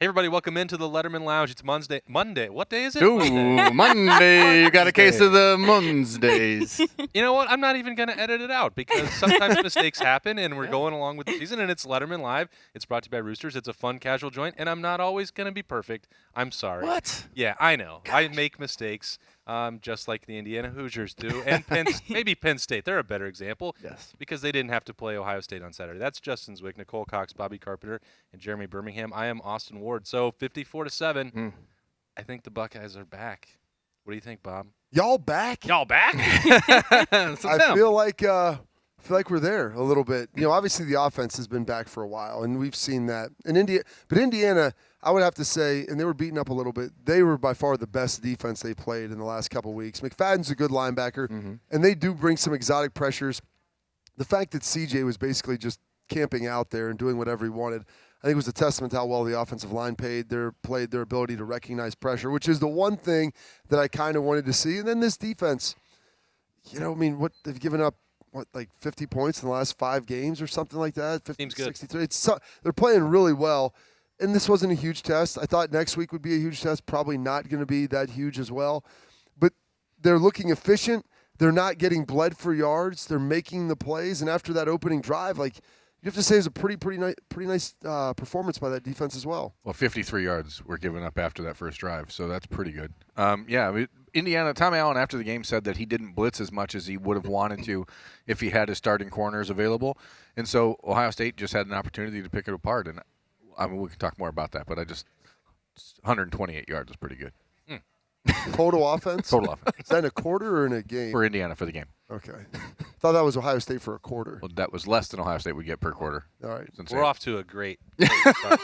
Hey, everybody, welcome into the Lettermen Lounge. It's Monday. Monday. What day is it? Ooh, Monday. You got a case of the Mondays. You know what? I'm not even going to edit it out because sometimes mistakes happen, and we're going along with the season, and it's Lettermen Live. It's brought to you by Roosters. It's a fun, casual joint, and I'm not always going to be perfect. I'm sorry. What? Yeah, I know. I make mistakes, just like the Indiana Hoosiers do, and maybe Penn State. They're a better example because they didn't have to play Ohio State on Saturday. That's Justin Zwick, Nicole Cox, Bobby Carpenter, and Jeremy Birmingham. I am Austin Ward. So 54-7, I think the Buckeyes are back. What do you think, Bob? Y'all back? Y'all back? I feel like we're there a little bit. You know, obviously the offense has been back for a while, and we've seen that. And Indiana, I would have to say, and they were beaten up a little bit. They were by far the best defense they played in the last couple of weeks. McFadden's a good linebacker, and they do bring some exotic pressures. The fact that CJ was basically just camping out there and doing whatever he wanted, I think it was a testament to how well the offensive line played their ability to recognize pressure, which is the one thing that I kind of wanted to see. And then this defense, you know, I mean, what they've given up, like 50 points in the last 5 games or something like that? 50, Seems good. 63. They're playing really well. And this wasn't a huge test. I thought next week would be a huge test. Probably not going to be that huge as well. But they're looking efficient. They're not getting bled for yards. They're making the plays. And after that opening drive, like, you have to say it's a pretty nice performance by that defense as well. Well, 53 yards were given up after that first drive, so that's pretty good. Indiana, Tom Allen after the game said that he didn't blitz as much as he would have wanted to if he had his starting corners available. And so Ohio State just had an opportunity to pick it apart. And I mean, we can talk more about that, but 128 yards is pretty good. Total offense? Total offense. Is that in a quarter or in a game? For Indiana for the game. Okay. Thought that was Ohio State for a quarter. Well, that was less than Ohio State would get per quarter. All right. We're off to a great start.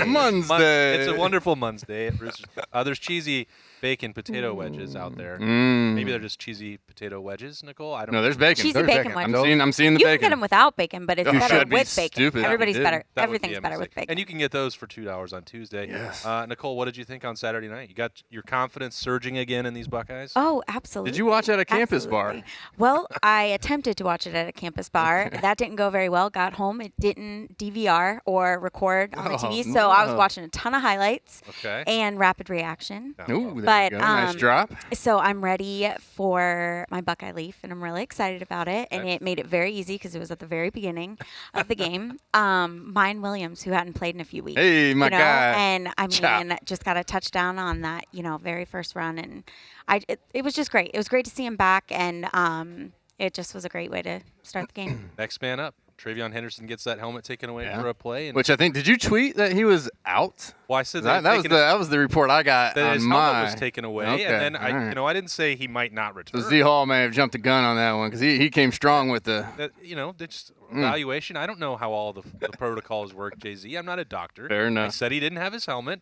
Monday. It's a wonderful Monday at Roosters. There's cheesy bacon potato wedges out there. Maybe they're just cheesy potato wedges, Nicole. I don't know. No, there's bacon. Cheesy There's bacon wedges. I'm seeing the You bacon. can get them without bacon, but it's You better should be with bacon. stupid. Everybody's That better. That would be Everything's a better with mistake. bacon. And you can get those for $2 on Tuesday. Yes. Nicole, what did you think on Saturday night? You got your confidence surging again in these Buckeyes? Oh, absolutely. Did you watch at a campus bar? Absolutely. Well, I attempted to watch it at a campus bar. That didn't go very well. Got home. It didn't DVR or record on the TV, so I was watching a ton of highlights and rapid reaction. Ooh, there But you go. Nice drop. So I'm ready for my Buckeye Leaf, and I'm really excited about it. And it made it very easy because it was at the very beginning of the game. Mayan Williams, who hadn't played in a few weeks. Hey, my guy. And I mean, just got a touchdown on that, very first run, and it was just great. It was great to see him back, and it just was a great way to start the game. Next man up. TreVeyon Henderson gets that helmet taken away for a play. And Which I think, did you tweet that he was out? well, I said that was the report I got that on his my. helmet was taken away, Okay, and then right. I didn't say he might not return. So Z Hall may have jumped the gun on that one because he came strong with the. Just evaluation. I don't know how all the protocols work, Jay-Z. I'm not a doctor. Fair enough. I said he didn't have his helmet.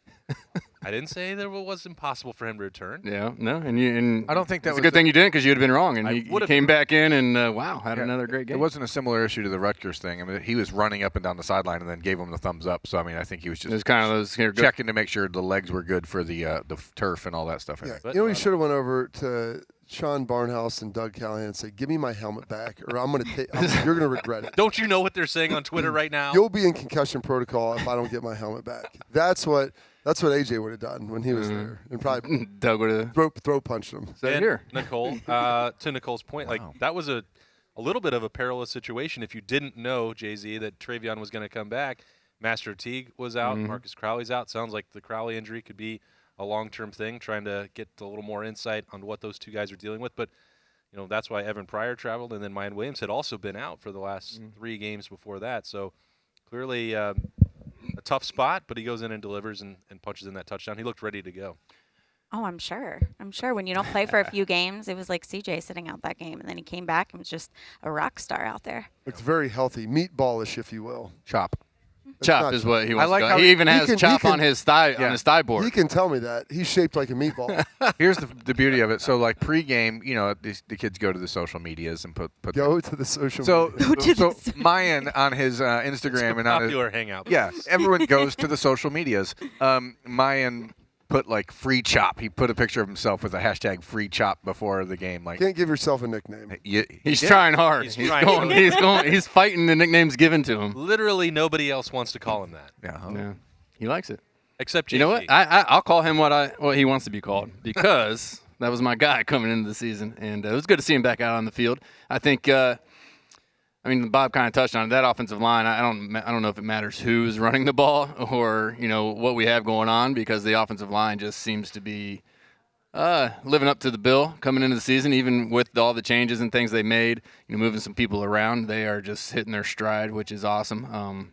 I didn't say that it was impossible for him to return. Yeah, no, and I don't think that it's was a good thing you didn't because you'd have been wrong, and he came back in and had another great game. It wasn't a similar issue to the Rutgers thing. I mean, he was running up and down the sideline and then gave him the thumbs up. So I mean, I think he was just it was kind of those checking to make sure the legs were good for the turf and all that stuff. Yeah. But, We should have went over to Sean Barnhouse and Doug Callahan and say, "Give me my helmet back, or I'm going to take. You're going to regret it." Don't you know what they're saying on Twitter right now? You'll be in concussion protocol if I don't get my helmet back. That's what AJ would have done when he was there, and probably Doug would have throw punched him. said And here. Nicole, to Nicole's point, that was a little bit of a perilous situation. If you didn't know, Jay-Z, that TreVeyon was going to come back, Master Teague was out, Marcus Crowley's out. Sounds like the Crowley injury could be a long-term thing, trying to get a little more insight on what those two guys are dealing with. But, that's why Evan Pryor traveled, and then Mayan Williams had also been out for the last 3 games before that. So clearly a tough spot, but he goes in and delivers and punches in that touchdown. He looked ready to go. Oh, I'm sure. When you don't play for a few games, it was like CJ sitting out that game, and then he came back and was just a rock star out there. It's very healthy, meatballish, if you will. Chop. Chop is what he wants. I like to go. how He even has can- chop he can- on his thigh on his thigh board. He can tell me that he's shaped like a meatball. Here's the beauty of it. So like pregame, the kids go to the social medias and put Go to the social. So, media. so Mayan on his Instagram and on his Popular hangout. yeah, everyone goes to the social medias. Mayan put like free chop. He put a picture of himself with a hashtag free chop before the game. Like, Can't give yourself a nickname. He's trying hard. He's He's trying going. hard. He's fighting the nicknames given to him. Literally nobody else wants to call him that. yeah. Yeah, he likes it. Except you know what? I'll call him what he wants to be called because that was my guy coming into the season, and it was good to see him back out on the field. I think. Bob kind of touched on it. That offensive line. I don't know if it matters who's running the ball or what we have going on, because the offensive line just seems to be living up to the bill coming into the season, even with all the changes and things they made. Moving some people around, they are just hitting their stride, which is awesome.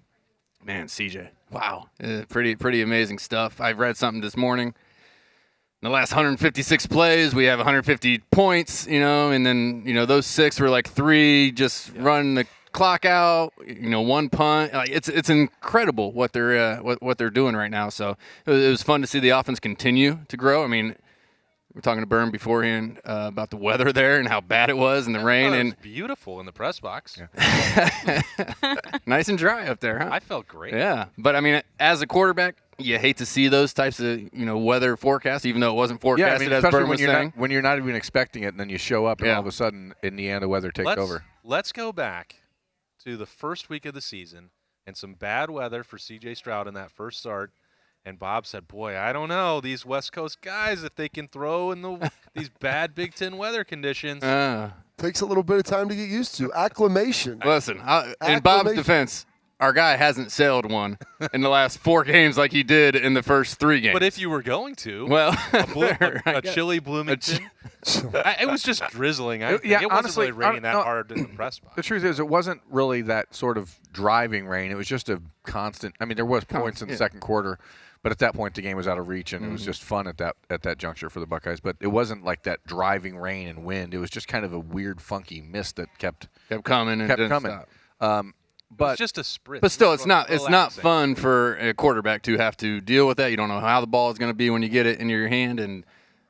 Man, CJ, wow, pretty amazing stuff. I've read something this morning. In the last 156 plays, we have 150 points, and then, those 6 were like 3 just run the clock out, 1 punt. Like it's incredible what they're doing right now. So it was fun to see the offense continue to grow. I mean, we were talking to Berm beforehand about the weather there and how bad it was and the rain. It was beautiful in the press box. Yeah. Nice and dry up there, huh? I felt great. Yeah, but I mean, as a quarterback, you hate to see those types of weather forecasts, even though it wasn't forecasted. Yeah, as Berm was saying. when you're not even expecting it, and then you show up, and all of a sudden, Indiana weather takes over. Let's go back to the first week of the season and some bad weather for C.J. Stroud in that first start. And Bob said, boy, I don't know, these West Coast guys, if they can throw in these bad Big Ten weather conditions. Takes a little bit of time to get used to. Acclimation. Listen, in Bob's defense, our guy hasn't sailed one in the last 4 games like he did in the first 3 games. But if you were going to, well, a chilly Bloomington, it was just drizzling. It wasn't honestly, really raining that hard in the press box. The truth is, it wasn't really that sort of driving rain. It was just a constant. I mean, there was points in the second quarter, but at that point the game was out of reach, and it was just fun at that juncture for the Buckeyes. But it wasn't like that driving rain and wind. It was just kind of a weird, funky mist that kept coming and didn't stop. But it's just a sprint. But still, it's not fun for a quarterback to have to deal with that. You don't know how the ball is going to be when you get it in your hand. And,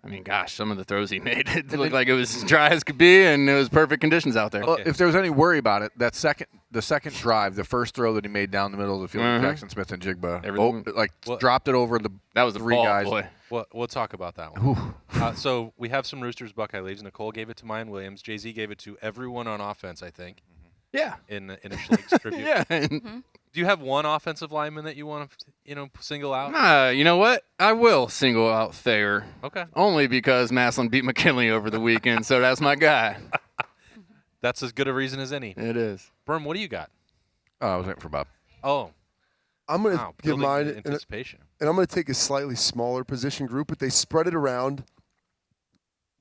I mean, gosh, some of the throws he made, it looked like it was as dry as could be, and it was perfect conditions out there. Well, if there was any worry about it, the second drive, the first throw that he made down the middle of the field with Jackson Smith and Jigba, dropped it over that was the 3 guys. Boy. Well, we'll talk about that one. So we have some Roosters Buckeye Leaves. Nicole gave it to Mayan Williams. Jay-Z gave it to everyone on offense, I think. Yeah. In a Schleg's tribute. Yeah. Do you have one offensive lineman that you want to, single out? You know what? I will single out Thayer. Okay. Only because Maslin beat McKinley over the weekend, so that's my guy. That's as good a reason as any. It is. Berm, what do you got? I was waiting for Bob. Oh. I'm going to give mine anticipation. And I'm going to take a slightly smaller position group, but they spread it around.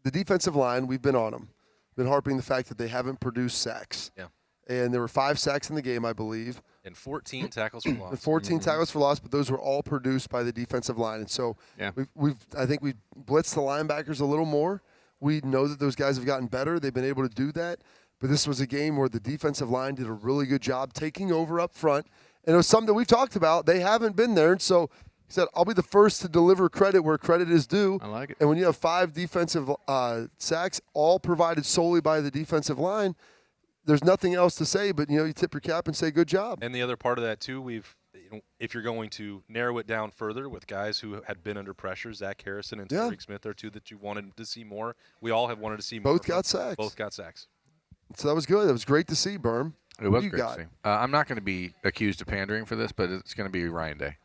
The defensive line, we've been on them. Been harping the fact that they haven't produced sacks. Yeah. And there were 5 sacks in the game, I believe. And 14 tackles for loss. 14 tackles for loss, but those were all produced by the defensive line. And so I think we've blitzed the linebackers a little more. We know that those guys have gotten better. They've been able to do that. But this was a game where the defensive line did a really good job taking over up front. And it was something that we've talked about. They haven't been there. And so he said, I'll be the first to deliver credit where credit is due. I like it. And when you have 5 defensive sacks, all provided solely by the defensive line, there's nothing else to say, but you tip your cap and say good job. And the other part of that too, if you're going to narrow it down further with guys who had been under pressure, Zach Harrison and Tariq Smith are 2 that you wanted to see more. We all have wanted to see more. Both got sacks. Both got sacks. So that was good. That was great to see, Berm. It was great to see. I'm not going to be accused of pandering for this, but it's going to be Ryan Day.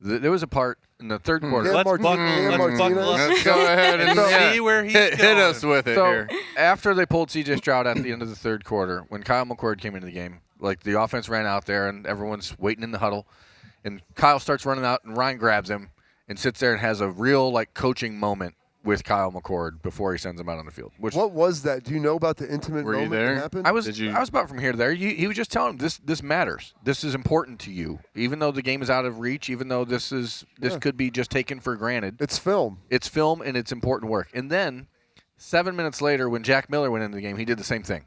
There was a part in the third quarter. Let's buckle. Let's go ahead and see where he's hit us with it here. After they pulled C.J. Stroud at the end of the third quarter, when Kyle McCord came into the game, like the offense ran out there and everyone's waiting in the huddle, and Kyle starts running out and Ryan grabs him and sits there and has a real coaching moment with Kyle McCord before he sends him out on the field. What was that? Do you know about the intimate moment that happened? I was about from here to there. He was just telling him this matters. This is important to you, even though the game is out of reach. Even though this could be just taken for granted. It's film. It's film, and it's important work. And then 7 minutes later, when Jack Miller went into the game, he did the same thing.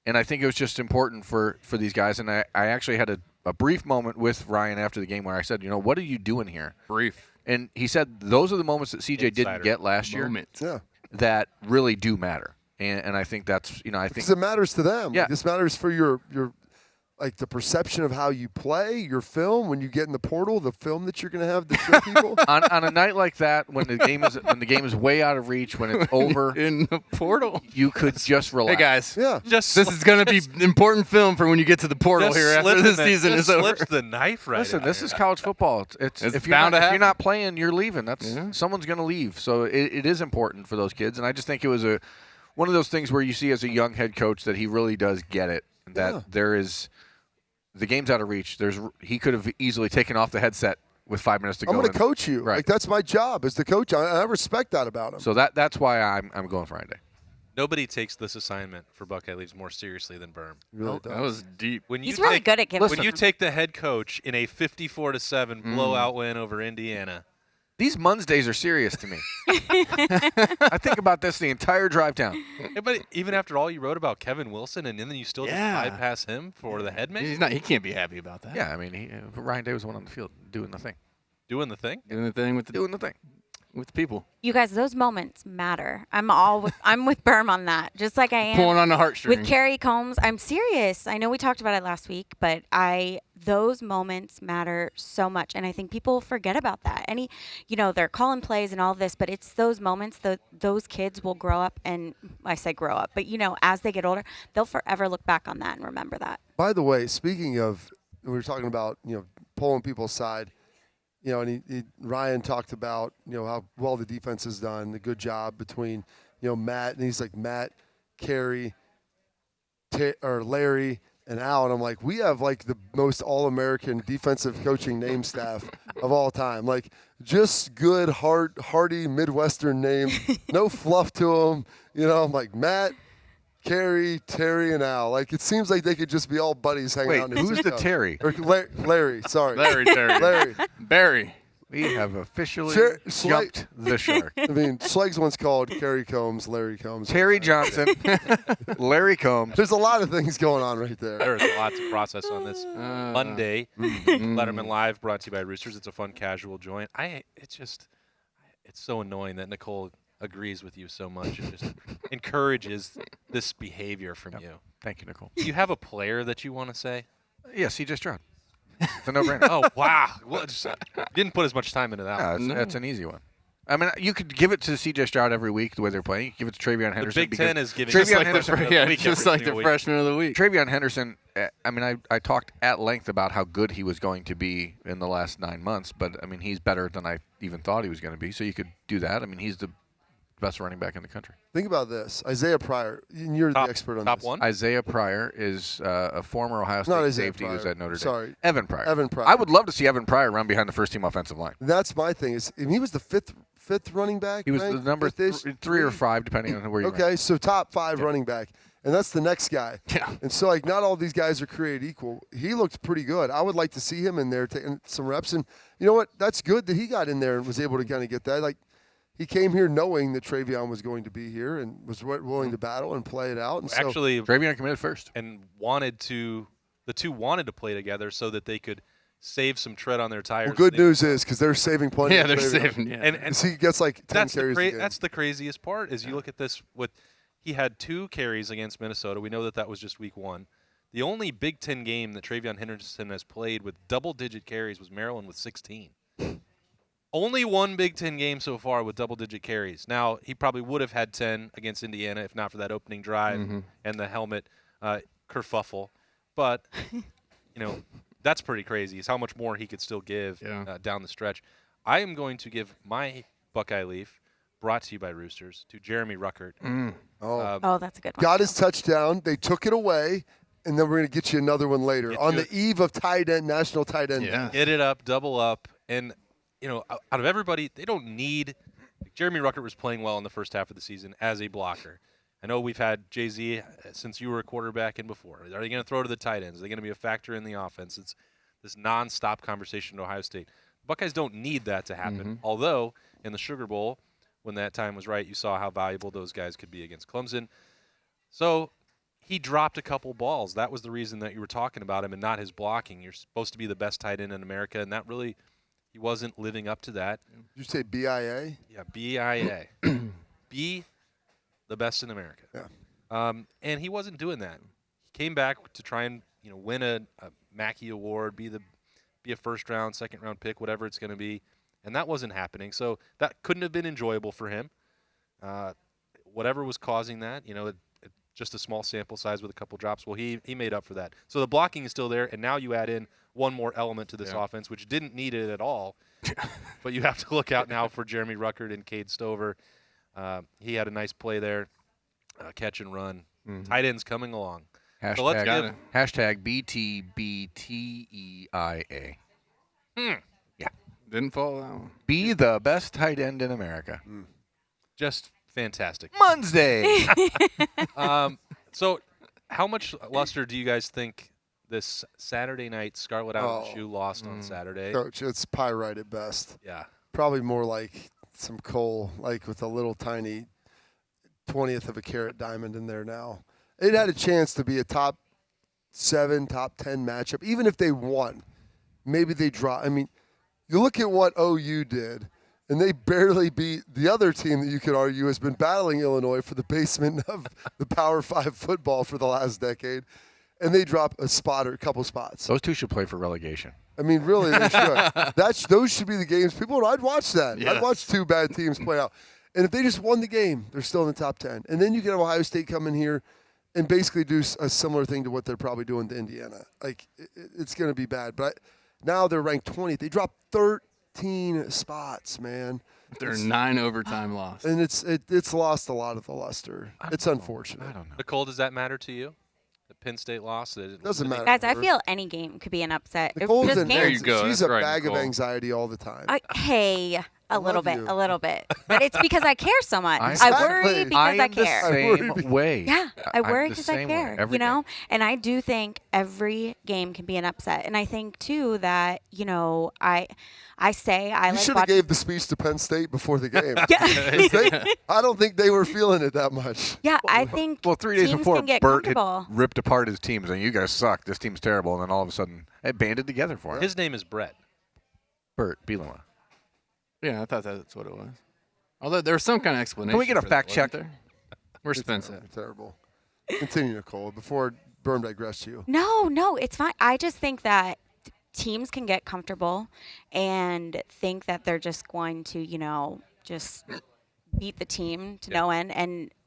And I think it was just important for these guys. And I actually had a brief moment with Ryan after the game where I said, what are you doing here? Brief. And he said those are the moments that CJ didn't get last year that really do matter. And I think that's, I think. Because it matters to them. Yeah. This matters for your like the perception of how you play, your film, when you get in the portal, the film that you're going to have to show people? on a night like that, when the game is way out of reach, when it's over in the portal, you could just relax. Hey guys, yeah, this is going to be important film for when you get to the portal here after this season is over. Slips the knife right. Listen, this is college football. It's if bound to happen. you're not playing, you're leaving. Someone's going to leave. So it is important for those kids, and I just think it was one of those things where you see as a young head coach that he really does get it. That there is. The game's out of reach. He could have easily taken off the headset with 5 minutes to go. I'm going to coach you. Right. Like, that's my job as the coach. I respect that about him. So that's why I'm going Friday. Nobody takes this assignment for Buckeye Leaves more seriously than Berm. Really that was deep. He's really good at giving. When you take the head coach in a 54-7 blowout win over Indiana. These Munns days are serious to me. I think about this the entire drive down. Yeah, but even after all you wrote about Kevin Wilson, and then you still just bypass him for the head man? He can't be happy about that. Yeah, I mean, Ryan Day was the one on the field doing the thing. Doing the thing? Doing the thing with the people. You guys, those moments matter. I'm with Berm on that. Just like I am pulling on the heartstrings. with Kerry Combs. I'm serious. I know we talked about it last week, but those moments matter so much, and I think people forget about that. They're calling plays and all this, but it's those moments. Those kids will grow up, and I say grow up, but as they get older, they'll forever look back on that and remember that. By the way, speaking of, we were talking about pulling people aside. And Ryan talked about, how well the defense has done, the good job between, Matt, and he's like Matt, Kerry, Larry, and Al. And I'm like, we have like the most all-American defensive coaching name staff of all time. Like, just good, hearty Midwestern names, no fluff to them. I'm like, Matt, Kerry, Terry, and Al. Like, it seems like they could just be all buddies hanging out. Wait, who's the Terry? Or Larry, sorry. Larry, Terry. Larry. Barry. We have officially jumped the shark. I mean, Schlegg's once called Kerry Combs, Larry Combs. Terry Johnson, Larry Combs. There's a lot of things going on right there. There is a lot to process on this Monday. Lettermen Live, brought to you by Roosters. It's a fun, casual joint. It's so annoying that Nicole agrees with you so much and just encourages this behavior from you. Thank you, Nicole. Do you have a player that you want to say? Yes, he just Stroud. It's a no-brainer. Oh, wow. Well, didn't put as much time into that one. That's an easy one. I mean, you could give it to C.J. Stroud every week the way they're playing. You could give it to TreVeyon Henderson. The Big Ten is giving TreVeyon just like the freshman of the week. TreVeyon Henderson, I mean, I talked at length about how good he was going to be in the last 9 months, but, I mean, he's better than I even thought he was going to be, so you could do that. I mean, he's the best running back in the country. Think about this. Isaiah Pryor, and you're the expert on top this. one? Isaiah Pryor is a former Ohio State safety who's at Notre Dame. Sorry. Evan Pryor. Evan Pryor. I would love to see Evan Pryor run behind the first-team offensive line. That's my thing. And he was the fifth running back. He was the number 3 or 5, depending on where you Okay, so top 5 running back. And that's the next guy. Yeah. And so, like, not all these guys are created equal. He looked pretty good. I would like to see him in there taking some reps. And you know what? That's good that he got in there and was able to kind of get that. Like, he came here knowing that TreVeyon was going to be here and was willing to battle and play it out. And actually, TreVeyon committed first. And the two wanted to play together so that they could save some tread on their tires. Well, good news is because they're saving plenty. Yeah, they're saving. Yeah. And he gets like 10 carries a game. That's the craziest part is you look at this he had 2 carries against Minnesota. We know that was just week 1. The only Big Ten game that TreVeyon Henderson has played with double-digit carries was Maryland with 16. Only one Big Ten game so far with double-digit carries. Now, he probably would have had 10 against Indiana if not for that opening drive and the helmet kerfuffle. But, that's pretty crazy. Is how much more he could still give down the stretch. I am going to give my Buckeye Leaf, brought to you by Roosters, to Jeremy Ruckert. That's a good one. Got his touchdown. They took it away, and then we're going to get you another one later. On the eve of national tight end. Yeah. Hit it up, double up, and out of everybody, they don't need – Jeremy Ruckert was playing well in the first half of the season as a blocker. I know we've had Jay-Z since you were a quarterback and before. Are they going to throw to the tight ends? Are they going to be a factor in the offense? It's this nonstop conversation at Ohio State. Buckeyes don't need that to happen, although in the Sugar Bowl, when that time was right, you saw how valuable those guys could be against Clemson. So he dropped a couple balls. That was the reason that you were talking about him and not his blocking. You're supposed to be the best tight end in America, and that really – he wasn't living up to that. Did you say BIA? Yeah, BIA. Be the best in America. Yeah. And he wasn't doing that. He came back to try and win a Mackey Award, be a first round, second round pick, whatever it's going to be, and that wasn't happening. So that couldn't have been enjoyable for him. Whatever was causing that, just a small sample size with a couple drops. Well, he made up for that. So the blocking is still there, and now you add in one more element to this offense, which didn't need it at all. But you have to look out now for Jeremy Ruckert and Cade Stover. He had a nice play there, catch and run. Tight ends coming along. Hashtag BTBTEIA. Yeah. Didn't follow that one. Be the best tight end in America. Just fantastic. Monday. So how much luster do you guys think this Saturday night Scarlet Island shoe lost on Saturday? Coach, it's pyrite at best. Yeah. Probably more like some coal, like with a little tiny 20th of a carat diamond in there now. It had a chance to be a top 7, top 10 matchup. Even if they won, maybe they draw. I mean, you look at what OU did, and they barely beat the other team that you could argue has been battling Illinois for the basement of the Power 5 football for the last decade, and they drop a spot or a couple spots. Those two should play for relegation. I mean, really, they should. Those should be the games. I'd watch that. Yeah. I'd watch two bad teams play out. And if they just won the game, they're still in the top 10. And then you get Ohio State come in here and basically do a similar thing to what they're probably doing to Indiana. Like, it's going to be bad. But now they're ranked 20th. They dropped 13 spots, man. They're 9 overtime loss. And it's lost a lot of the luster. It's unfortunate. I don't know. Nicole, does that matter to you? The Penn State loss? Doesn't matter. Guys, I feel any game could be an upset. Nicole's Just an There you go. She's That's a right, bag Nicole. of anxiety all the time. A little love you. bit. But it's because I care so much. I Exactly. worry because I I am the care. same way. Yeah, I worry I'm the because I same way care, every day. And I do think every game can be an upset. And I think, too, that, I say I You like should have watching. gave the speech to Penn State before the game. Yeah. I don't think they were feeling it that much. Yeah, I think Well, 3 days teams before, can get Bert had comfortable. ripped apart his teams, and you guys suck. This team's terrible. And then all of a sudden, it banded together for him. His name is Brett. Bert Bielema. Yeah, I thought that's what it was. Although there was some kind of explanation. Can we get a for that, fact check? wasn't there? Where's Spence at? Terrible. Continue, Nicole, before Berm digress you. No, it's fine. I just think that teams can get comfortable and think that they're just going to, just beat the team to no end,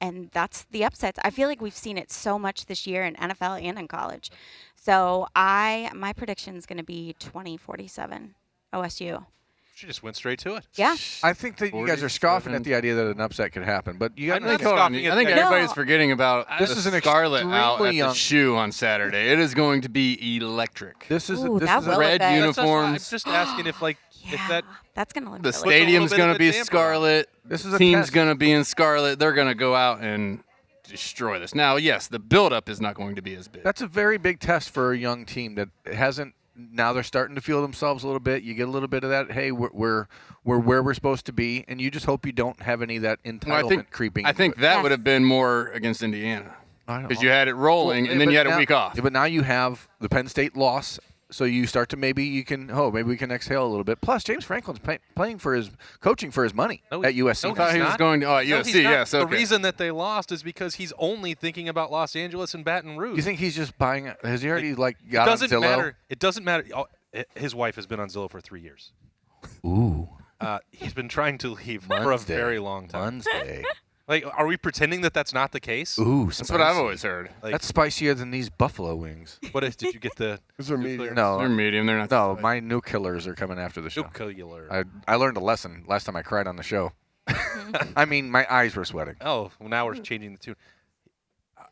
and that's the upsets. I feel like we've seen it so much this year in NFL and in college. So my prediction is going to be 20-47 OSU. She just went straight to it. Yeah. I think that you guys are scoffing at the idea that an upset could happen, but you got I'm to not think. Hold on. scoffing at I think that. everybody's No. forgetting about This the is an Scarlet out at extremely young- the shoe on Saturday. It is going to be electric. This is Ooh, this that is will a look red good. uniform. I'm just asking if if Yeah, that that's going to look The really a little stadium's bit going of to a be damper on it. scarlet. This is a Team's test. going to be in scarlet. They're going to go out and destroy this. Now, yes, the buildup is not going to be as big. That's a very big test for a young team that hasn't. Now they're starting to feel themselves a little bit. You get a little bit of that. Hey, we're where we're supposed to be, and you just hope you don't have any of that entitlement creeping. I think into that Yes. would have been more against Indiana I don't because know. you had it rolling and then but you had now- a week off. Yeah, but now you have the Penn State loss, so you start to maybe we can exhale a little bit. Plus, James Franklin's coaching for his money No, at USC. no, I thought he he's was not. going to at No, USC. he's not. Yes, okay. The reason that they lost is because he's only thinking about Los Angeles and Baton Rouge. You think he's just buying? Has he already got it on doesn't Zillow? matter. It doesn't matter. Oh, his wife has been on Zillow for 3 years. Ooh, He's been trying to leave for a Wednesday. very long time. Wednesday. Like, are we pretending that that's not the case? Ooh, That's what I've always heard. Like, That's spicier than these buffalo wings. did you get the Those are nuclear- medium. No, They're medium. They're not. no, my new killers are coming after the show. nuclear? I learned a lesson last time I cried on the show. I mean, my eyes were sweating. Oh, well, now we're changing the tune.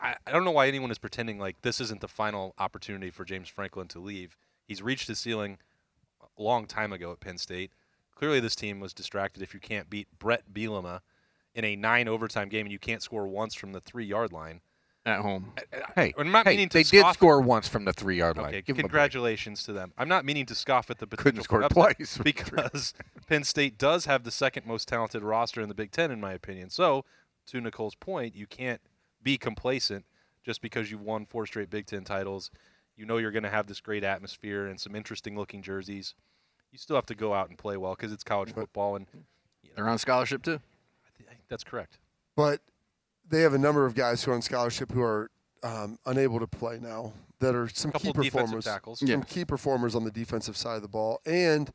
I don't know why anyone is pretending like this isn't the final opportunity for James Franklin to leave. He's reached his ceiling a long time ago at Penn State. Clearly this team was distracted if you can't beat Brett Bielema in a 9 overtime game and you can't score once from the 3-yard line. At home. Hey, I'm not meaning to they did scoff- score once from the 3-yard line. Okay, Give 'em a break. congratulations to them. I'm not meaning to scoff at the potential Couldn't score for upset twice. because Penn State does have the second most talented roster in the Big Ten, in my opinion. So, to Nicole's point, you can't be complacent just because you've won 4 straight Big Ten titles. You know you're going to have this great atmosphere and some interesting-looking jerseys. You still have to go out and play well because it's college football, and They're on scholarship too. I think that's correct. But they have a number of guys who are on scholarship who are unable to play now. that are some key performers. Tackles. Some key performers on the defensive side of the ball. And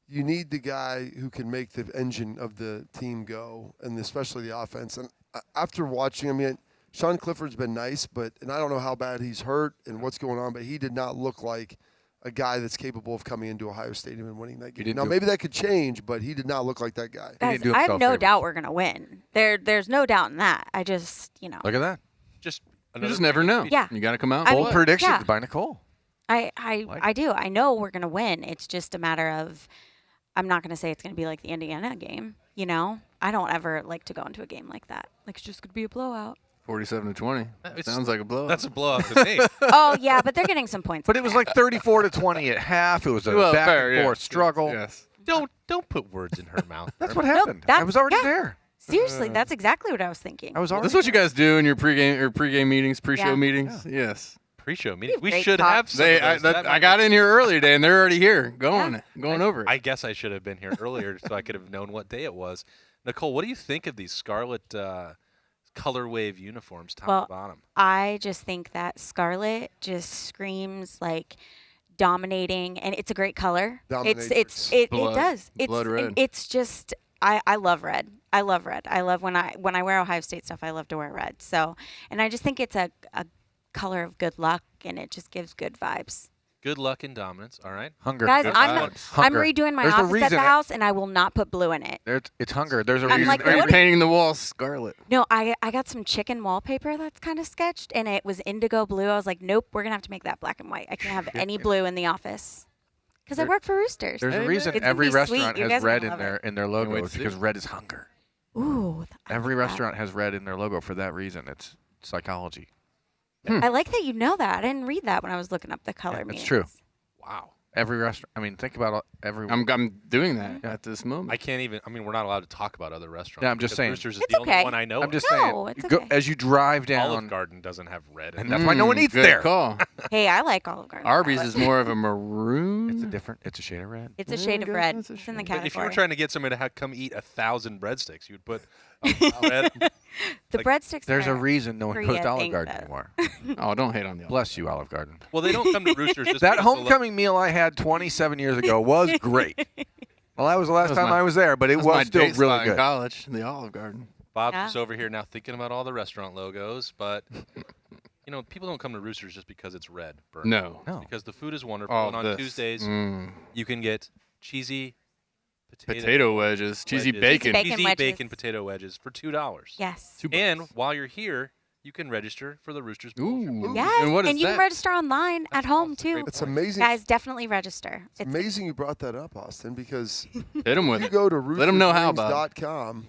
you need the guy who can make the engine of the team go, and especially the offense. And after watching, Sean Clifford's been nice, and I don't know how bad he's hurt and what's going on, but he did not look like a guy that's capable of coming into Ohio Stadium and winning that game. Now, maybe that could change, but he did not look like that guy. Guys, I have no doubt we're going to win. There's no doubt in that. I just, Look at that. You just never know. Yeah. You got to come out. Bold predictions by Nicole. I do. I know we're going to win. It's just a matter of, I'm not going to say it's going to be like the Indiana game. I don't ever like to go into a game like that. Like, it's just going to be a blowout. 47-20. Sounds like a blowout. That's a blowout to me. Oh, yeah, but they're getting some points. But it was like 34-20 at half. It was a back and forth struggle. Yes. Don't put words in her mouth. That's what happened. I was already there. Seriously, that's exactly what I was thinking. I was already This is what you guys do in your pregame meetings, pre-show meetings? Yeah. Yes. Pre-show meeting. We great should talk. have some of those. I got in here early today, and they're already here going over it. I guess I should have been here earlier so I could have known what day it was. Nicole, what do you think of these scarlet color wave uniforms top to bottom? I just think that scarlet just screams like dominating, and it's a great color. It does. Blood red. It's just I love red. I love red. I love when I wear Ohio State stuff. I love to wear red. So, and I just think it's a color of good luck, and it just gives good vibes. Good luck and dominance. All right. Hunger. Guys, Hunger. I'm redoing my office at the house, and I will not put blue in it. It's hunger. There's a I'm reason. like, Are you what painting the walls scarlet? No, I got some chicken wallpaper that's kind of sketched, and it was indigo blue. I was like, nope, we're going to have to make that black and white. I can't have any blue in the office. Because I work for Roosters. There's a reason It's every gonna be restaurant sweet. You has guys are red gonna in love their logo. It's because red is hunger. Ooh. Every restaurant has red in their logo for that reason. It's psychology. I like that you know that. I didn't read that when I was looking up the color meanings. It's true. Wow. Every restaurant. Think about every. I'm doing that at this moment. I can't even. We're not allowed to talk about other restaurants. Yeah, I'm just saying. Roosters is It's the only okay. one I know. I'm just No, saying. it's Go, okay. as you drive down. Olive Garden doesn't have red in And it. that's why no one eats good there. Call. Hey, I like Olive Garden. Arby's is more of a maroon. It's a shade of red. It's a shade of red. It's in the But category. if you were trying to get somebody to come eat 1,000 breadsticks, you'd put red. the breadsticks. There's a are reason no one free, goes I to Olive think, Garden though. anymore. Oh, don't hate on the Bless you, Olive Garden. Well, they don't come to Roosters just That because the homecoming meal I had 27 years ago was great. Well, that was the last time my- I was there, but it That's was my still date really spot in good. college, the Olive Garden. Bob's Yeah. just over here now thinking about all the restaurant logos, but people don't come to Roosters just because it's red. Bert. No. Because the food is wonderful, Oh, and on this. Tuesdays you can get cheesy Potato wedges, cheesy wedges. bacon. Bacon cheesy wedges. bacon potato wedges for $2. Yes. And while you're here, you can register for the Roosters. Ooh. Yes. And what is you that? can register online at home too. It's amazing. Guys, definitely register. It's amazing you brought that up, Austin, because Hit them with you it. go to Let 'em know how, Bob. roosterswings.com.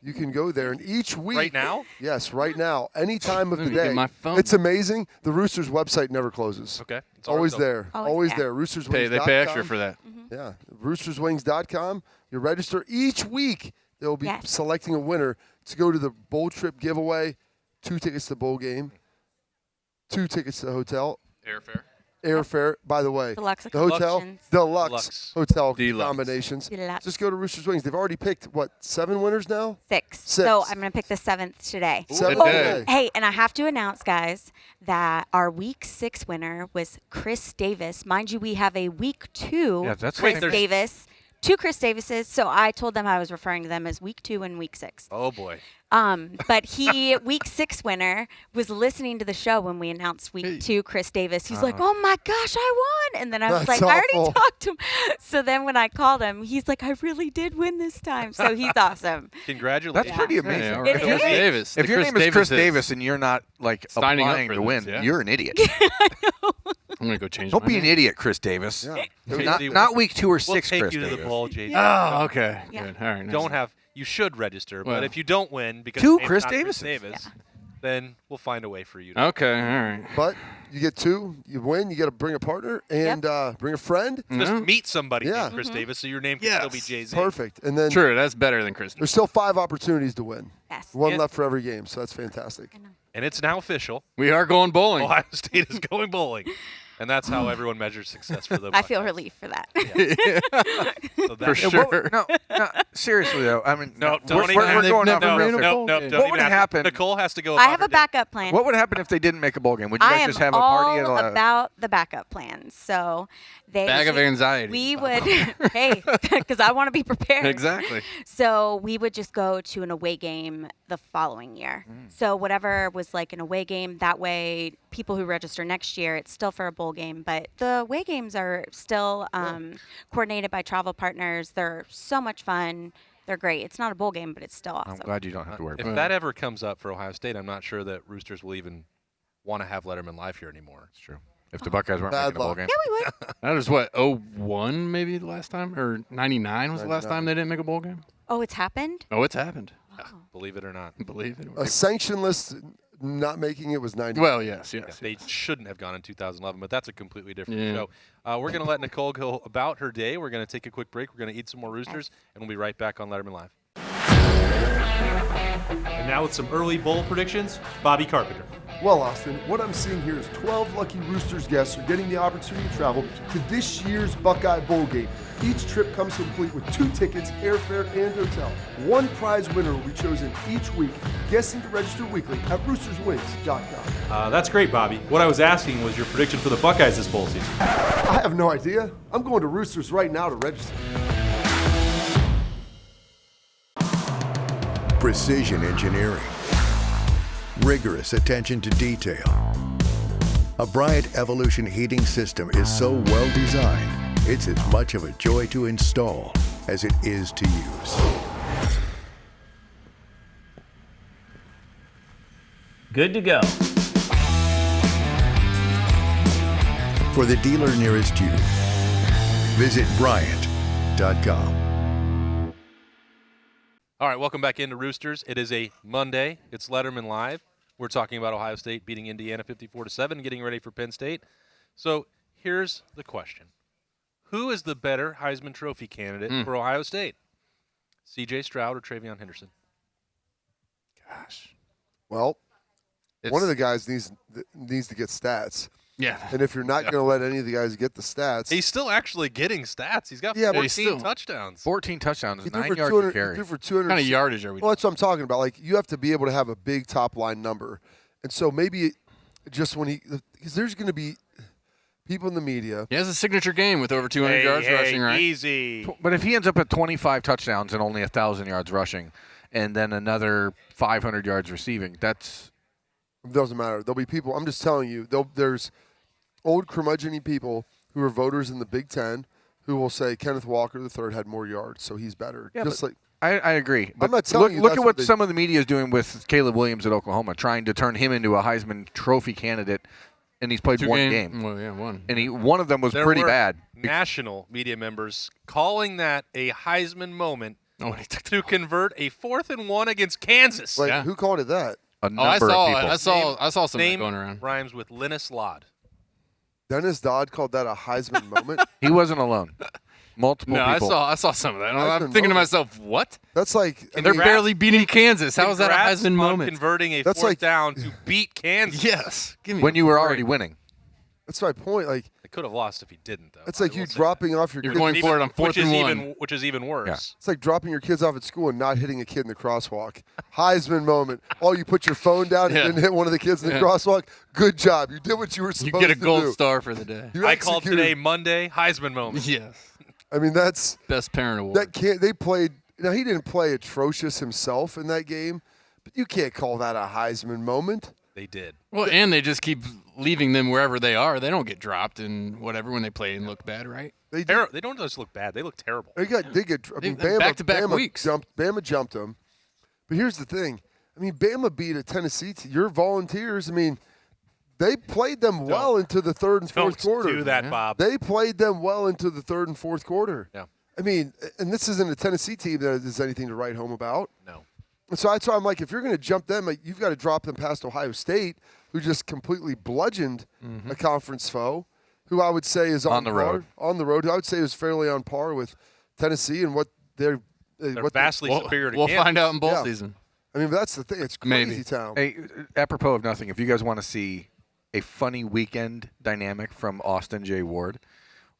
You can go there, and each week. Right now? Yes, right now. Any time of Let the me get day. my phone. It's amazing. The Roosters website never closes. Okay. It's Always open. there. Always Always there. there. Roosterswings.com. They pay extra for that. Yeah. Roosterswings.com. You register each week. They'll be Yes. selecting a winner to go to the bowl trip giveaway. 2 tickets to the bowl game. 2 tickets to the hotel. Airfare, by the way. Deluxe The hotel, accommodations. deluxe hotel Deluxe. combinations. Deluxe. Just go to Roosters Wings. They've already picked, 7 winners now? 6. Six. So I'm going to pick the 7th today. Seven good today. Hey, and I have to announce, guys, that our week 6 winner was Chris Davis. Mind you, we have a week 2 Yeah, that's Chris there's- Davis. 2 Chris Davises. So I told them I was referring to them as week 2 and week 6. Oh, boy. But he, week 6 winner, was listening to the show when we announced week 2 Chris Davis. He's like, oh my gosh, I won. And then I was That's like, I awful. already talked to him. So then when I called him, he's like, I really did win this time. So he's awesome. Congratulations. That's pretty Hey, amazing. all It right. Chris is. Davis. If The your name is Chris Davises. Davis and you're not Signing up applying for to this, win, yeah. you're an idiot. I'm going to go change Don't my be an name. idiot, Chris Davis. Yeah. Not week 2 or We'll 6, take Chris you to Davis. the bowl, JJ. Oh, okay. Yeah. Good. All right. nice. Don't have. You should register, Well. but if you don't win because Two your name's Chris not Davises. Davis, then we'll find a way for you. To Okay. All right. But you get 2, you win, you got to bring a partner and bring a friend. Just Yeah. meet somebody Yeah. named Chris Davis, so your name can still be Jay-Z. Perfect. And then True. That's better than Chris. there's still 5 opportunities to win. Yes. One And- left for every game, so that's fantastic. And it's now official. We are going bowling. Ohio State is going bowling, and that's how everyone measures success for the. I feel Buckeyes. relief for that. So For that's- sure. No, Seriously though, I mean, No, we're going off never a real made a thing. bowl game. Don't What even would ask. happen? Nicole has to go. I about have her a day. backup plan. What would happen if they didn't make a bowl game? Would you I guys am just have a all party? about the backup plans. So Bag of anxiety. We would, hey, because I want to be prepared. Exactly. So we would just go to an away game the following year. So whatever was like an away game, that way people who register next year, it's still for a bowl game. But the away games are still coordinated by travel partners. They're so much fun. They're great. It's not a bowl game, but it's still awesome. I'm glad you don't have to worry If about that ever comes up for Ohio State, I'm not sure that Roosters will even want to have Lettermen Live here anymore. It's true. If the Buckeyes weren't Bad making a bowl luck. game. Yeah, we would. That was what, 01 maybe the last time? Or 99 was the last 99. time they didn't make a bowl game? Oh, it's happened? Oh, it's happened. Believe it or not. Believe it. A sanction list not making it was 90. Well, yes. They shouldn't have gone in 2011, but that's a completely different Yeah. show. We're going to let Nicole go about her day. We're going to take a quick break. We're going to eat some more Roosters, and we'll be right back on Lettermen Live. And now with some early bowl predictions, Bobby Carpenter. Well, Austin, what I'm seeing here is 12 lucky Roosters guests are getting the opportunity to travel to this year's Buckeye Bowl game. Each trip comes complete with 2 tickets, airfare, and hotel. One prize winner will be chosen each week. Guessing to register weekly at roosterswings.com. That's great, Bobby. What I was asking was your prediction for the Buckeyes this bowl season. I have no idea. I'm going to Roosters right now to register. Precision engineering, rigorous attention to detail. A Bryant Evolution heating system is so well designed, it's as much of a joy to install as it is to use. Good to go. For the dealer nearest you, visit Bryant.com. All right, welcome back into Roosters. It is a Monday. It's Lettermen Live. We're talking about Ohio State beating Indiana 54-7, getting ready for Penn State. So here's the question. Who is the better Heisman Trophy candidate for Ohio State? C.J. Stroud or TreVeyon Henderson? Gosh. Well, one of the guys needs to get stats. Yeah. And if you're not going to let any of the guys get the stats. He's still actually getting stats. He's got Yeah, but 14 touchdowns. 14 touchdowns, he 9 threw for yards 200, to carry. he threw for 200. What kind of yardage are we Well, that's what I'm talking about. Like, you have to be able to have a big top line number. And so maybe just when because there's going to be people in the media. He has a signature game with over 200 yards rushing, right? Easy. But if he ends up at 25 touchdowns and only 1,000 yards rushing, and then another 500 yards receiving, it doesn't matter. There'll be people. I'm just telling you. There's old curmudgeon-y people who are voters in the Big Ten who will say Kenneth Walker III had more yards, so he's better. Yeah, just like I agree. But I'm not telling you. Look That's at what they, some of the media is doing with Caleb Williams at Oklahoma, trying to turn him into a Heisman Trophy candidate, and he's played one game. Well, yeah, one. And one of them was There pretty were bad. National media members calling that a Heisman moment to convert a 4th and 1 against Kansas. Like, who called it that? A number I saw of people. I saw some of that Name going around. rhymes with Linus Lod. Dennis Dodd called that a Heisman moment. He wasn't alone. Multiple No, people. I saw some of that. Heisman I'm thinking to moment. myself, what? That's like They're barely beating Kansas. How is that a Congrats Heisman on moment? converting a That's 4th like- down to beat Kansas. Yes. Give me when a you were break. already winning. that's my point. Like, They could have lost if he didn't, though. it's like I will you say dropping off your You're kids. going for it on 4th and 1. Which is even worse. Yeah. It's like dropping your kids off at school and not hitting a kid in the crosswalk. Heisman moment. Oh, you put your phone down and Yeah. didn't hit one of the kids in the Yeah. crosswalk? Good job. You did what you were You supposed get a to gold do. star for the day. You I called executed. today Monday Heisman moment. Yes. I mean, that's Best parent award. that can't. They played. Now he didn't play atrocious himself in that game, but you can't call that a Heisman moment. They did. Well, and they just keep leaving them wherever they are. They don't get dropped and whatever when they play and look bad, right? They did. They don't just look bad. They look terrible. They get. I mean, They've Bama, back-to-back Bama weeks. Bama jumped them. But here's the thing. I mean, Bama beat a Tennessee team. Your Volunteers. I mean, they played them well into the third and fourth Don't quarter. do that, Bob. They played them well into the third and fourth quarter. Yeah. I mean, and this isn't a Tennessee team that is anything to write home about. No. And so that's why I'm like, if you're going to jump them, like, you've got to drop them past Ohio State, who just completely bludgeoned a conference foe, who I would say is on the par, road. On the road, who I would say is fairly on par with Tennessee and what they're. They're vastly superior to We'll Kansas. find out in bowl Yeah. season. I mean, but that's the thing. It's crazy Maybe. town. Hey, apropos of nothing, if you guys want to see a funny weekend dynamic from Austin J. Ward,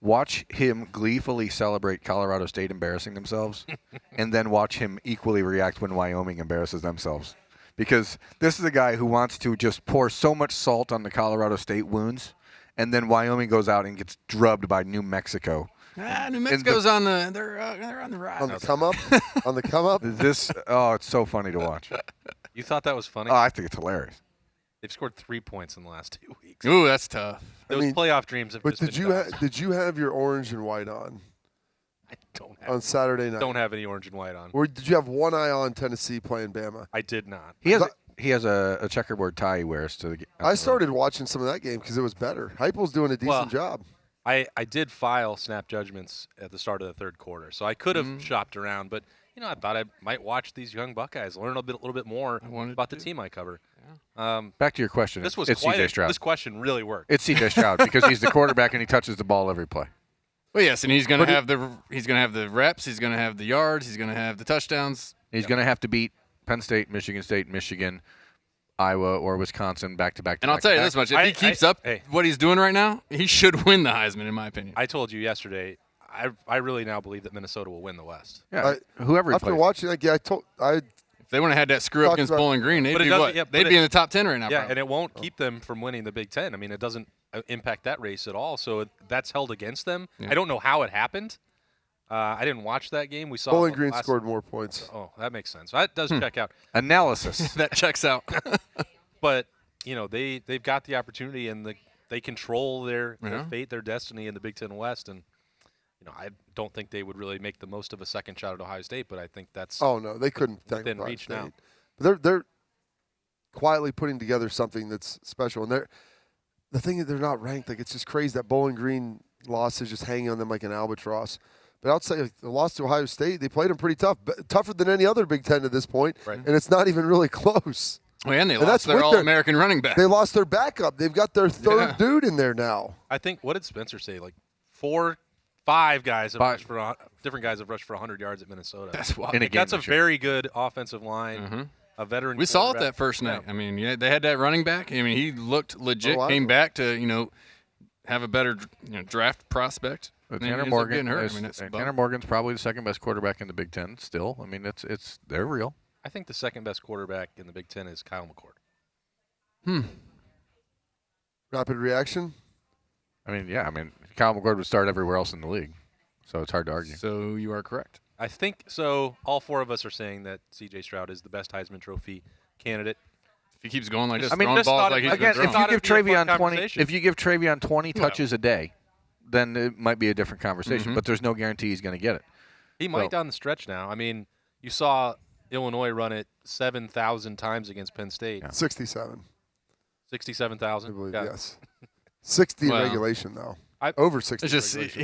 watch him gleefully celebrate Colorado State embarrassing themselves, and then watch him equally react when Wyoming embarrasses themselves. Because this is a guy who wants to just pour so much salt on the Colorado State wounds, and then Wyoming goes out and gets drubbed by New Mexico. New Mexico's on the they're on the rise. On the come up, on the come up. It's so funny to watch. You thought that was funny? Oh, I think it's hilarious. They've scored 3 points in the last 2 weeks. Ooh, that's tough. Those playoff dreams have But just been did you have your orange and white on? I don't have on Saturday night. Don't have any orange and white on. Or did you have one eye on Tennessee playing Bama? I did not. He has a checkerboard tie he wears to the. I started watching some of that game because it was better. Heupel's doing a decent job. I did file snap judgments at the start of the third quarter, so I could have shopped around, but I thought I might watch these young Buckeyes, learn a little bit more about the team I cover. Yeah. Back to your question. It's C.J. Stroud. This question really worked. It's C.J. Stroud because he's the quarterback and he touches the ball every play. Well, yes, and he's going to have the reps, he's going to have the yards, he's going to have the touchdowns. He's going to have to beat Penn State, Michigan, Iowa, or Wisconsin back-to-back. And I'll tell you this much: if he keeps up what he's doing right now, he should win the Heisman, in my opinion. I told you yesterday, I really now believe that Minnesota will win the West. Yeah, whoever after watching that game, if they would have had that screw up against Bowling Green, they'd be what? They'd be in the top 10 right now. Yeah, probably. and it won't keep them from winning the Big Ten. I mean, it doesn't impact that race at all. So that's held against them. Yeah. I don't know how it happened. I didn't watch that game. We saw Bowling Green scored more points. Oh, that makes sense. That does check out. Analysis. That checks out. But they've got the opportunity and they control their fate, their destiny in the Big Ten West, and I don't think they would really make the most of a second shot at Ohio State, but I think that's they couldn't within reach now. But they're quietly putting together something that's special, and the thing is they're not ranked. Like, it's just crazy that Bowling Green loss is just hanging on them like an albatross. But I'd say the loss to Ohio State, they played them pretty tough, tougher than any other Big Ten to this point, and it's not even really close. Oh, and they lost their All-American running back. They lost their backup. They've got their third dude in there now. I think, what did Spencer say? Like 5 guys have rushed for different guys have rushed for 100 yards at Minnesota. That's wild. That's a very good offensive line. A veteran. We saw it that first night. I mean, they had that running back. I mean, he looked legit. Came back to have a better draft prospect. Tanner Morgan's probably the second best quarterback in the Big Ten. Still, I mean, they're real. I think the second best quarterback in the Big Ten is Kyle McCord. Rapid reaction. I mean, Kyle McCord would start everywhere else in the league, so it's hard to argue. So you are correct. I think so. All 4 of us are saying that C.J. Stroud is the best Heisman Trophy candidate. If he keeps going like this, throwing balls like he's been throwing. If you give TreVeyon 20 touches a day, then it might be a different conversation. But there's no guarantee he's going to get it. He might down the stretch now. I mean, you saw Illinois run it 7,000 times against Penn State. Yeah. 67. 67,000? I believe, yes. 60 in regulation, though. Over 60 regulation.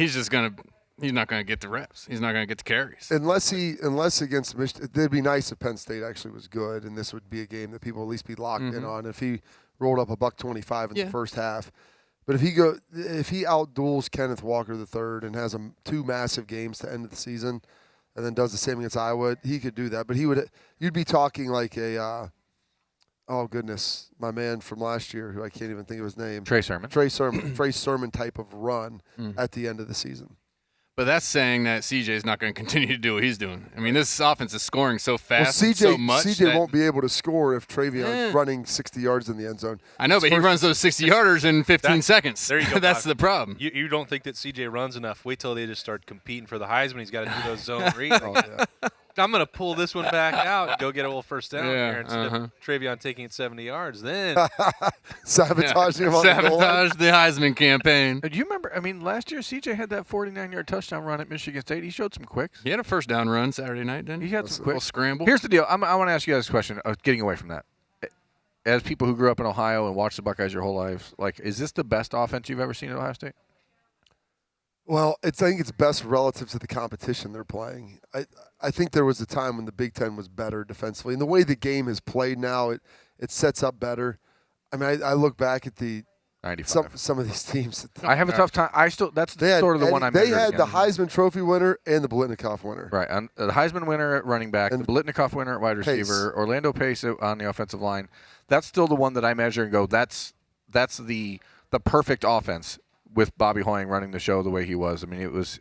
He's not going to get the reps. He's not going to get the carries. Unless against Michigan. It'd be nice if Penn State actually was good, and this would be a game that people at least be locked in on. If he rolled up $125 in the first half. But if he outduels Kenneth Walker III and has 2 massive games to end of the season, and then does the same against Iowa, he could do that. But you'd be talking like a, oh goodness, my man from last year, who I can't even think of his name. Trey Sermon type of run at the end of the season. But that's saying that CJ is not going to continue to do what he's doing. I mean, this offense is scoring so fast so much. CJ won't be able to score if TreVeyon's running 60 yards in the end zone. I know, but he runs those 60-yarders in 15 seconons. There you go. That's the problem. You don't think that CJ runs enough. Wait till they just start competing for the Heisman. He's got to do those zone reads. I'm going to pull this one back out and go get a little first down here instead of TreVeyon taking it 70 yards. Then sabotaging him on Sabotage the Heisman campaign. Do you remember, last year CJ had that 49-yard touchdown run at Michigan State. He showed some quicks. He had a first down run Saturday night, didn't he? He had some quicks. Scramble. Here's the deal. I want to ask you guys a question, getting away from that. As people who grew up in Ohio and watched the Buckeyes your whole lives, is this the best offense you've ever seen at Ohio State? Well, I think it's best relative to the competition they're playing. I think there was a time when the Big Ten was better defensively. And the way the game is played now, it sets up better. I look back at the 95. Some of these teams. I have a tough time. That's sort of the one I'm They had the Heisman Trophy winner and the Blitnikoff winner. Right. The Heisman winner at running back, and the Blitnikoff winner at wide receiver, Orlando Pace on the offensive line. That's still the one that I measure and go, that's the perfect offense. with Bobby Hoying running the show the way he was. I mean, it was.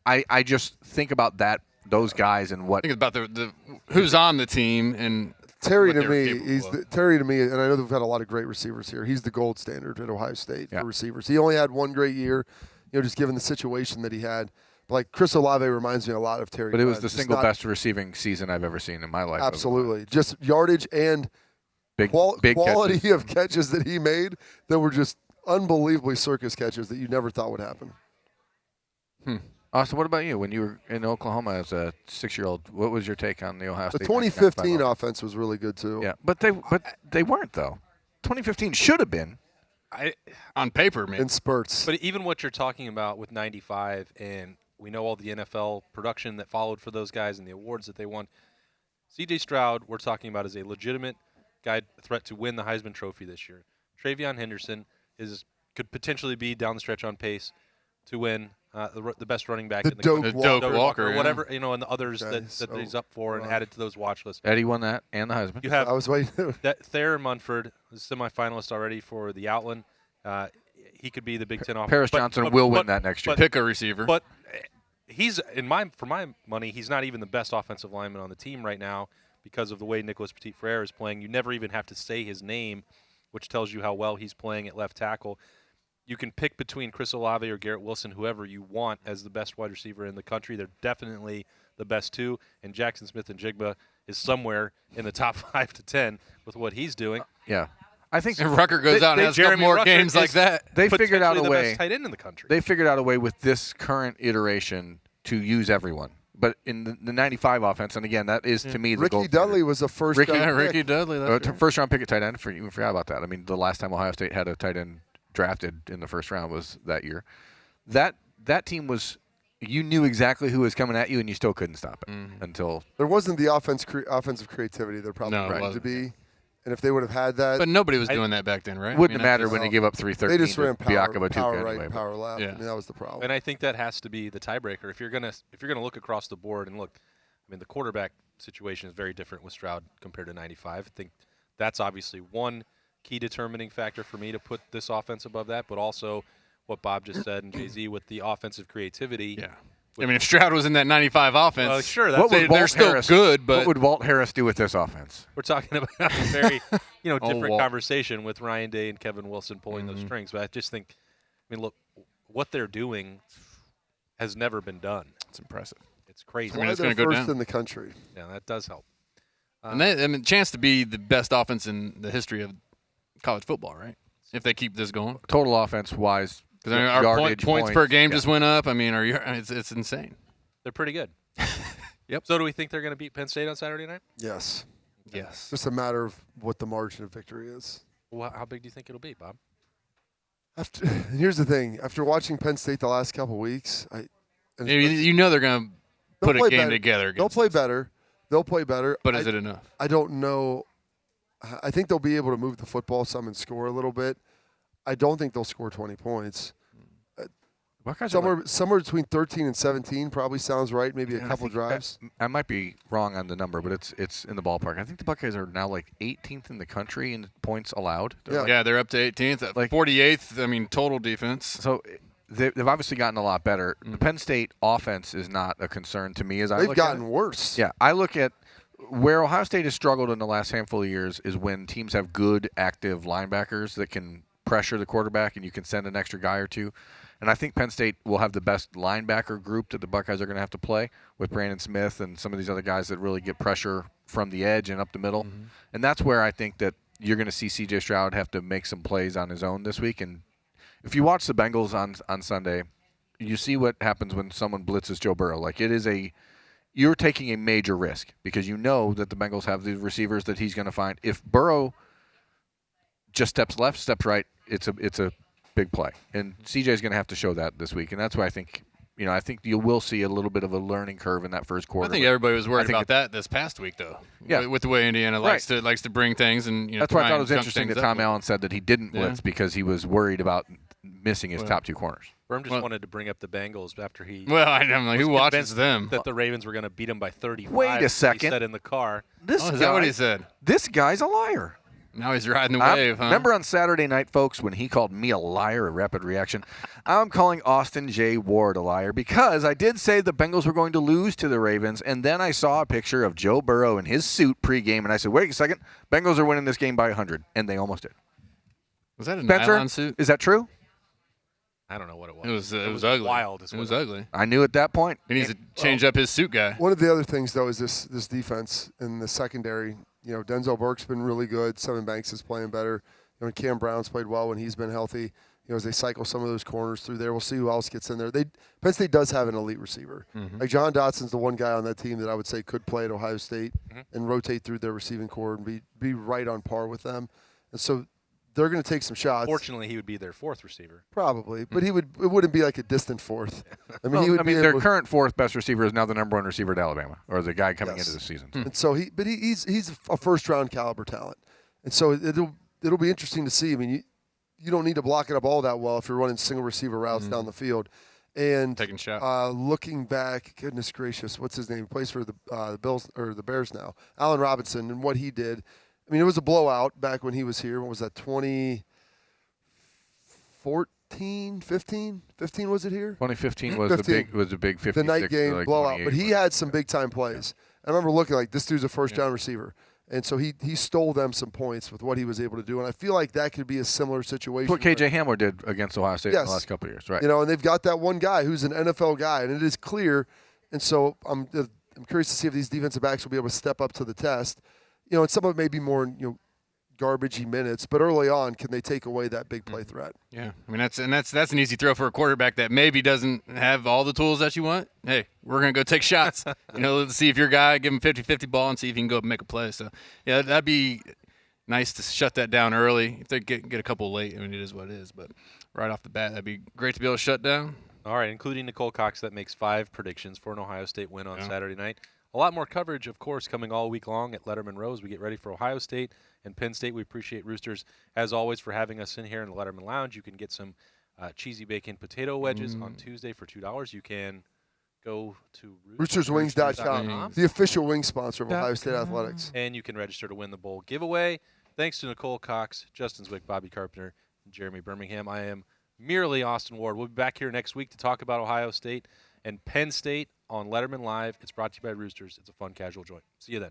I just think about those guys and what. I think about the who's on the team and. Terry to me, Terry to me, and I know they've got a lot of great receivers here. He's the gold standard at Ohio State for receivers. He only had one great year, just given the situation that he had. But like Chris Olave reminds me a lot of Terry. But it was the single best receiving season I've ever seen in my life. Absolutely, just yardage and big quality catches. of catches that he made that were just unbelievably circus catches that you never thought would happen. Austin, what about you? When you were in Oklahoma as a 6-year-old, what was your take on the Ohio State? The 2015 offense was really good too. Yeah, but they weren't though. 2015 should have been. On paper, man. In spurts. But even what you're talking about with 95, and we know all the NFL production that followed for those guys and the awards that they won. C.J. Stroud, we're talking about as a legitimate guy threat to win the Heisman Trophy this year. TreVeyon Henderson could potentially be down the stretch on pace to win the best running back in the country. Doak Walker, or whatever, and the others that he's up for and added to those watch lists. Eddie won that and the Heisman. You have I was waiting. Thayer Munford, is semifinalist already for the Outland. He could be the Big Ten offense. Paris Johnson will win that next year. Pick a receiver. But he's for my money, he's not even the best offensive lineman on the team right now because of the way Nicholas Petit-Frere is playing. You never even have to say his name, which tells you how well he's playing at left tackle. You can pick between Chris Olave or Garrett Wilson, whoever you want, as the best wide receiver in the country. They're definitely the best two, and Jackson Smith-Njigba is somewhere in the top 5 to 10 with what he's doing. Yeah. I think and Rucker goes out and has a couple more games like that. They figured out a the way. Best tight end in the country. They figured out a way with this current iteration to use everyone. But in the 95 offense, and again, that is to me the gold Ricky Dudley was a first-round pick. Ricky Dudley. First-round pick at tight end. You forgot about that. I mean, the last time Ohio State had a tight end drafted in the first round was that year. That team was, you knew exactly who was coming at you, and you still couldn't stop it until there wasn't the offensive creativity there probably needed to be. And if they would have had that, but nobody was doing that back then, right? Wouldn't have mattered when you give up 313. They just ran power right, anyway, power left. Yeah. I mean, that was the problem. And I think that has to be the tiebreaker. If you're gonna look across the board and look, I mean, the quarterback situation is very different with Stroud compared to 95. I think that's obviously one key determining factor for me to put this offense above that, but also what Bob just said and Jay-Z with the offensive creativity. Yeah. I mean, if Stroud was in that 95 offense, sure, they're still good. But what would Walt Harris do with this offense? We're talking about a very different conversation with Ryan Day and Kevin Wilson pulling those strings. But I just think, look, what they're doing has never been done. It's impressive. It's crazy. Why they're first in the country. Yeah, that does help. And chance to be the best offense in the history of college football, right? If they keep this going, total offense wise, because our points per game just went up. I mean, it's insane. They're pretty good. Yep. So do we think they're going to beat Penn State on Saturday night? Yes. Yes. Just a matter of what the margin of victory is. Well, how big do you think it'll be, Bob? Here's the thing. After watching Penn State the last couple of weeks, they're going to put a game together. They'll play better. But is it enough? I don't know. I think they'll be able to move the football some and score a little bit. I don't think they'll score 20 points. Somewhere between 13 and 17 probably sounds right. Maybe a couple drives. I might be wrong on the number, but it's in the ballpark. I think the Buckeyes are now like 18th in the country in points allowed. They're up to 18th, like 48th. I mean, total defense. So they've obviously gotten a lot better. The Penn State offense is not a concern to me. They've gotten worse. Yeah, I look at where Ohio State has struggled in the last handful of years is when teams have good, active linebackers that can pressure the quarterback and you can send an extra guy or two. And I think Penn State will have the best linebacker group that the Buckeyes are going to have to play with Brandon Smith and some of these other guys that really get pressure from the edge and up the middle. Mm-hmm. And that's where I think that you're going to see C.J. Stroud have to make some plays on his own this week. And if you watch the Bengals on Sunday, you see what happens when someone blitzes Joe Burrow. Like you're taking a major risk because you know that the Bengals have the receivers that he's going to find. If Burrow just steps left, steps right, it's a big play. And CJ is going to have to show that this week. And that's why I think you will see a little bit of a learning curve in that first quarter. I think everybody was worried about that this past week, though. Yeah, with the way Indiana likes to bring things and that's why I thought it was interesting that Tom Allen said that he didn't blitz because he was worried about missing his top two corners. Berm just wanted to bring up the Bengals after he. Well, I'm like, who watches them? That the Ravens were going to beat them by 35. Wait a second. He said in the car. Is that what he said? This guy's a liar. Now he's riding the wave, huh? Remember on Saturday night, folks, when he called me a liar, a rapid reaction? I'm calling Austin J. Ward a liar because I did say the Bengals were going to lose to the Ravens, and then I saw a picture of Joe Burrow in his suit pregame, and I said, wait a second, Bengals are winning this game by 100, and they almost did. Was that a Spencer, nylon suit? Is that true? I don't know what it was. It was ugly. Wild. It was ugly. I knew at that point. He needs to change up his suit guy. One of the other things, though, is this defense in the secondary. You know, Denzel Burke's been really good. Sevin Banks is playing better. You know, Cam Brown's played well when he's been healthy. You know, as they cycle some of those corners through there, we'll see who else gets in there. Penn State does have an elite receiver. Like John Dotson's the one guy on that team that I would say could play at Ohio State and rotate through their receiving core and be right on par with them. And so they're going to take some shots. Fortunately, he would be their fourth receiver. Probably, but it wouldn't be like a distant fourth. I mean, their current fourth best receiver is now the number one receiver at Alabama, or the guy coming into the season. And so he's a first round caliber talent, and so it'll be interesting to see. I mean, you don't need to block it up all that well if you're running single receiver routes down the field. And taking shots. Looking back, goodness gracious, what's his name? He plays for the Bills or the Bears now. Allen Robinson and what he did. I mean, it was a blowout back when he was here. What was that, 2014, 15? 15 was it here? 2015 was the big 56. The night game blowout. But he had some big-time plays. plays. I remember looking like, this dude's a first-round receiver. And so he stole them some points with what he was able to do. And I feel like that could be a similar situation. That's what K.J. Hamler did against Ohio State in the last couple of years, right? You know, and they've got that one guy who's an NFL guy, and it is clear. And so I'm curious to see if these defensive backs will be able to step up to the test. You know, and some of it may be more, garbagey minutes, but early on, can they take away that big play threat? Yeah, I mean that's an easy throw for a quarterback that maybe doesn't have all the tools that you want. Hey, we're gonna go take shots. Let's see if your guy, give him 50-50 ball and see if he can go and make a play. So yeah, that'd be nice to shut that down early. If they get a couple late, I mean it is what it is. But right off the bat, that'd be great to be able to shut down. All right, including Nicole Cox, that makes 5 predictions for an Ohio State win on Saturday night. A lot more coverage, of course, coming all week long at Lettermen Row as we get ready for Ohio State and Penn State. We appreciate Roosters, as always, for having us in here in the Lettermen Lounge. You can get some cheesy bacon potato wedges on Tuesday for $2. You can go to roosterswings.com, the official wing sponsor of Ohio State Athletics. And you can register to win the bowl giveaway. Thanks to Nicole Cox, Justin Zwick, Bobby Carpenter, and Jeremy Birmingham. I am merely Austin Ward. We'll be back here next week to talk about Ohio State and Penn State on Lettermen Live. It's brought to you by Roosters. It's a fun, casual joint. See you then.